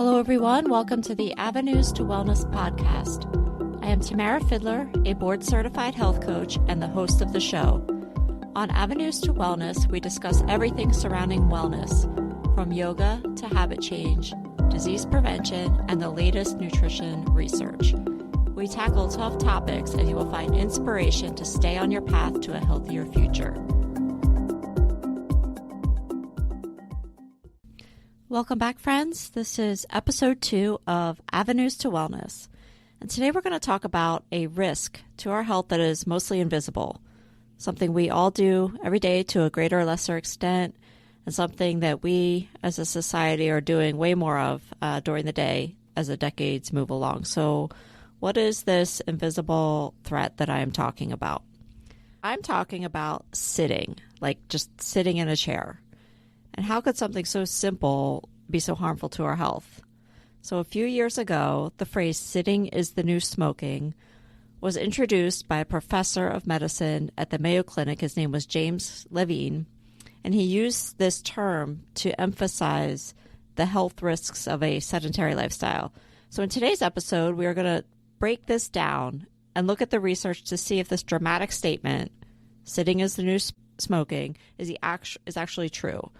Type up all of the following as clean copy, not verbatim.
Hello, everyone. Welcome to the Avenues to Wellness podcast. I am Tamara Fidler, a board-certified health coach and the host of the show. On Avenues to Wellness, we discuss everything surrounding wellness, from yoga to habit change, disease prevention, and the latest nutrition research. We tackle tough topics, and you will find inspiration to stay on your path to a healthier future. Welcome back, friends. This is episode 2 of Avenues to Wellness. And today we're going to talk about a risk to our health that is mostly invisible, something we all do every day to a greater or lesser extent, and something that we as a society are doing way more of during the day as the decades move along. So what is this invisible threat that I am talking about? I'm talking about sitting, like just sitting in a chair. And how could something so simple be so harmful to our health? So a few years ago, the phrase sitting is the new smoking was introduced by a professor of medicine at the Mayo Clinic. His name was James Levine, and he used this term to emphasize the health risks of a sedentary lifestyle. So in today's episode, we are going to break this down and look at the research to see if this dramatic statement, sitting is the new smoking, is actually true.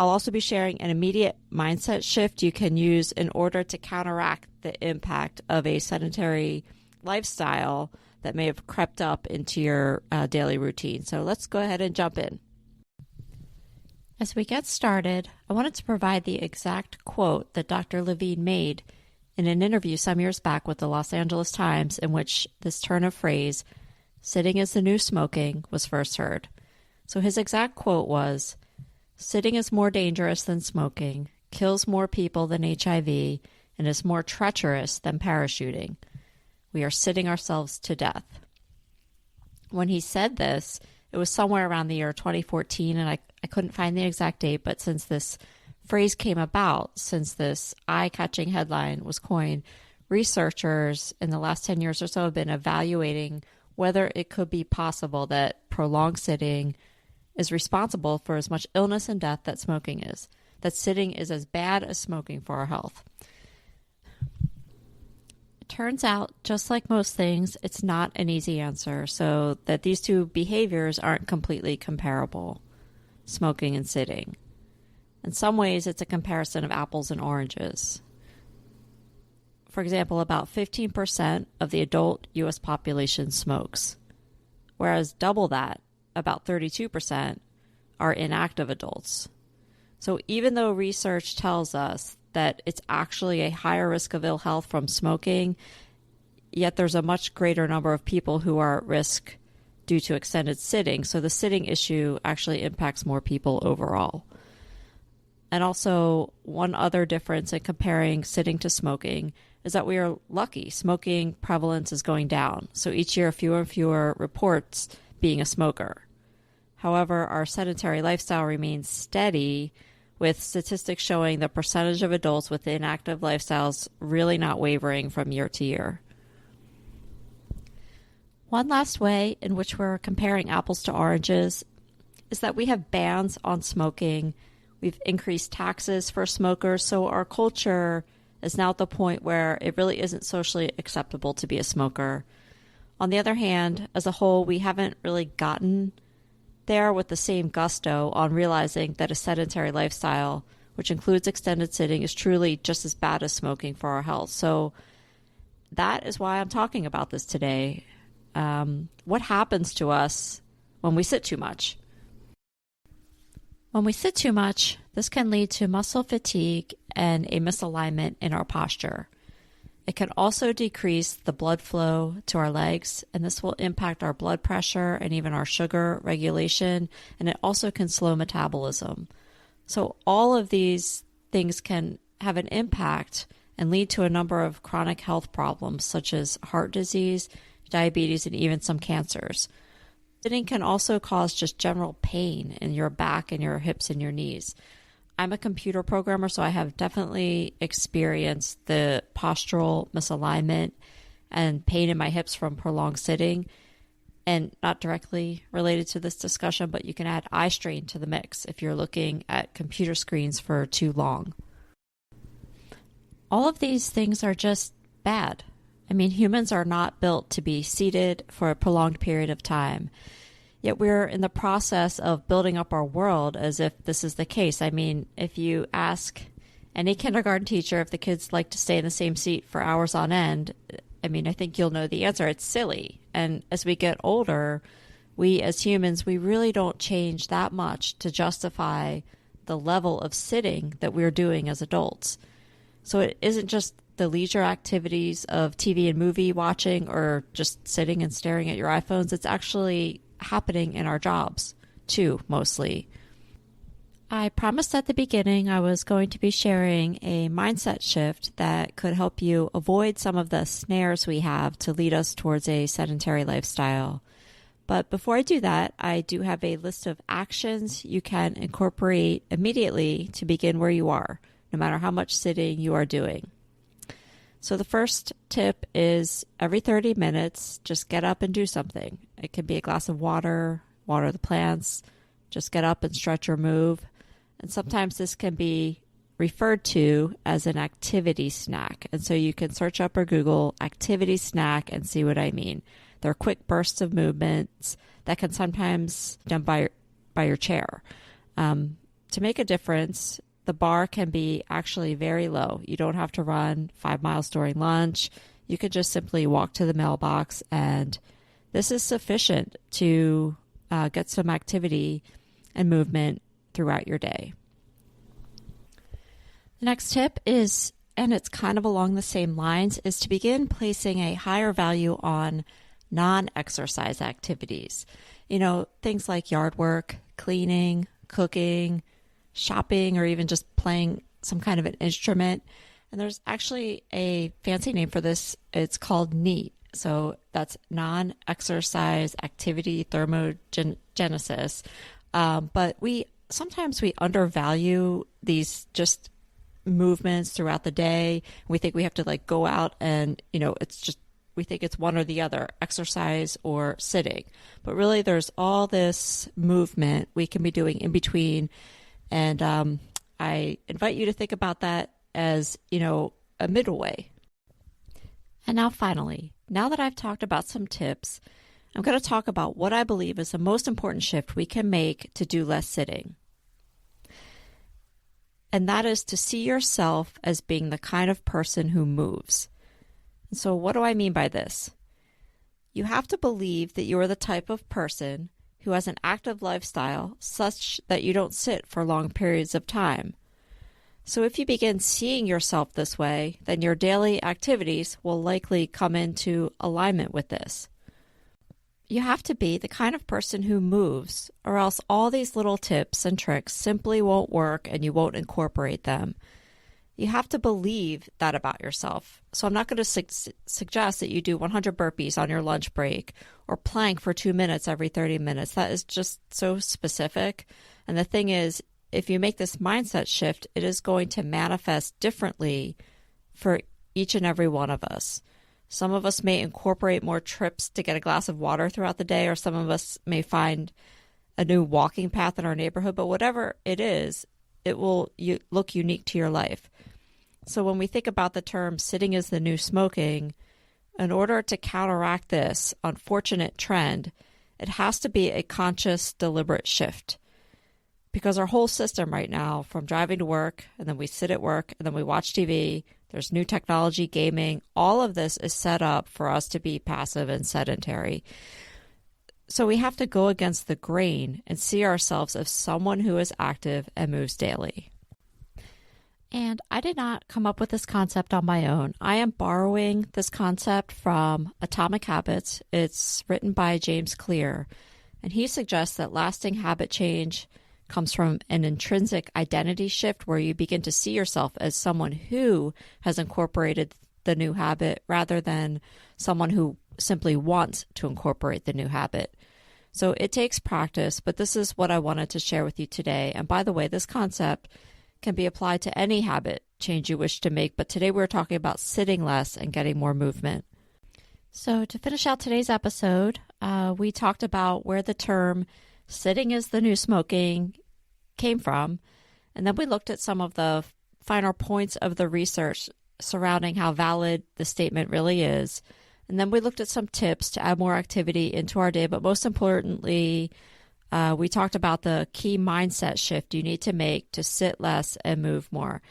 I'll also be sharing an immediate mindset shift you can use in order to counteract the impact of a sedentary lifestyle that may have crept up into your daily routine. So let's go ahead and jump in. As we get started, I wanted to provide the exact quote that Dr. Levine made in an interview some years back with the Los Angeles Times, in which this turn of phrase, sitting is the new smoking, was first heard. So his exact quote was, "Sitting is more dangerous than smoking, kills more people than HIV, and is more treacherous than parachuting. We are sitting ourselves to death." When he said this, it was somewhere around the year 2014, and I couldn't find the exact date, but since this phrase came about, since this eye-catching headline was coined, researchers in the last 10 years or so have been evaluating whether it could be possible that prolonged sitting is responsible for as much illness and death that smoking is, that sitting is as bad as smoking for our health. It turns out, just like most things, it's not an easy answer, so that these two behaviors aren't completely comparable, smoking and sitting. In some ways, it's a comparison of apples and oranges. For example, about 15% of the adult U.S. population smokes, whereas double that, about 32%, are inactive adults. So even though research tells us that it's actually a higher risk of ill health from smoking, yet there's a much greater number of people who are at risk due to extended sitting. So the sitting issue actually impacts more people overall. And also, one other difference in comparing sitting to smoking is that we are lucky. Smoking prevalence is going down. So each year, fewer and fewer reports being a smoker. However, our sedentary lifestyle remains steady, with statistics showing the percentage of adults with inactive lifestyles really not wavering from year to year. One last way in which we're comparing apples to oranges is that we have bans on smoking. We've increased taxes for smokers, so our culture is now at the point where it really isn't socially acceptable to be a smoker. On the other hand, as a whole, we haven't really gotten there with the same gusto on realizing that a sedentary lifestyle, which includes extended sitting, is truly just as bad as smoking for our health. So that is why I'm talking about this today. What happens to us when we sit too much? When we sit too much, this can lead to muscle fatigue and a misalignment in our posture. It can also decrease the blood flow to our legs, and this will impact our blood pressure and even our sugar regulation, and it also can slow metabolism. So all of these things can have an impact and lead to a number of chronic health problems, such as heart disease, diabetes, and even some cancers. Sitting can also cause just general pain in your back and your hips and your knees. I'm a computer programmer, so I have definitely experienced the postural misalignment and pain in my hips from prolonged sitting, and not directly related to this discussion, but you can add eye strain to the mix if you're looking at computer screens for too long. all of these things are just bad. I mean, humans are not built to be seated for a prolonged period of time. Yet we're in the process of building up our world as if this is the case. I mean, if you ask any kindergarten teacher if the kids like to stay in the same seat for hours on end, I mean, I think you'll know the answer. It's silly. And as we get older, we as humans, we really don't change that much to justify the level of sitting that we're doing as adults. So it isn't just the leisure activities of TV and movie watching or just sitting and staring at your iPhones. It's actually happening in our jobs too, mostly. I promised at the beginning I was going to be sharing a mindset shift that could help you avoid some of the snares we have to lead us towards a sedentary lifestyle. But before I do that, I do have a list of actions you can incorporate immediately to begin where you are, no matter how much sitting you are doing. So the first tip is every 30 minutes, just get up and do something. It can be a glass of water, water the plants, just get up and stretch or move. And sometimes this can be referred to as an activity snack. And so you can search up or Google activity snack and see what I mean. They're quick bursts of movements that can sometimes be done by your chair. To make a difference, the bar can be actually very low. You don't have to run 5 miles during lunch. You could just simply walk to the mailbox, and this is sufficient to get some activity and movement throughout your day. The next tip is, and it's kind of along the same lines, is to begin placing a higher value on non-exercise activities. You know, things like yard work, cleaning, cooking, shopping, or even just playing some kind of an instrument. And there's actually a fancy name for this. It's called NEAT. So that's non-exercise activity thermogenesis. But sometimes we undervalue these just movements throughout the day. We think we have to like go out and, we think it's one or the other, exercise or sitting. But really there's all this movement we can be doing in between. And I invite you to think about that as, a middle way. And now finally, now that I've talked about some tips, I'm going to talk about what I believe is the most important shift we can make to do less sitting. And that is to see yourself as being the kind of person who moves. And so what do I mean by this? You have to believe that you are the type of person who has an active lifestyle such that you don't sit for long periods of time. So if you begin seeing yourself this way, then your daily activities will likely come into alignment with this. You have to be the kind of person who moves, or else all these little tips and tricks simply won't work and you won't incorporate them. You have to believe that about yourself. So I'm not going to suggest that you do 100 burpees on your lunch break or plank for 2 minutes every 30 minutes. That is just so specific. And the thing is, if you make this mindset shift, it is going to manifest differently for each and every one of us. Some of us may incorporate more trips to get a glass of water throughout the day, or some of us may find a new walking path in our neighborhood. But whatever it is, it will look unique to your life. So when we think about the term sitting is the new smoking, in order to counteract this unfortunate trend, it has to be a conscious, deliberate shift. Because our whole system right now, from driving to work, and then we sit at work, and then we watch TV, there's new technology, gaming, all of this is set up for us to be passive and sedentary. So we have to go against the grain and see ourselves as someone who is active and moves daily. And I did not come up with this concept on my own. I am borrowing this concept from Atomic Habits. It's written by James Clear, and he suggests that lasting habit change comes from an intrinsic identity shift where you begin to see yourself as someone who has incorporated the new habit rather than someone who simply wants to incorporate the new habit. So it takes practice, but this is what I wanted to share with you today. And by the way, this concept can be applied to any habit change you wish to make, but today we're talking about sitting less and getting more movement. So to finish out today's episode, we talked about where the term sitting is the new smoking came from, and then we looked at some of the finer points of the research surrounding how valid the statement really is. And then we looked at some tips to add more activity into our day. But most importantly, we talked about the key mindset shift you need to make to sit less and move more.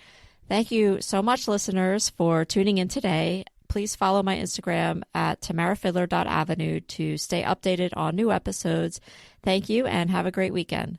Thank you so much, listeners, for tuning in today. Please follow my Instagram at tamarafidler.avenue to stay updated on new episodes. Thank you and have a great weekend.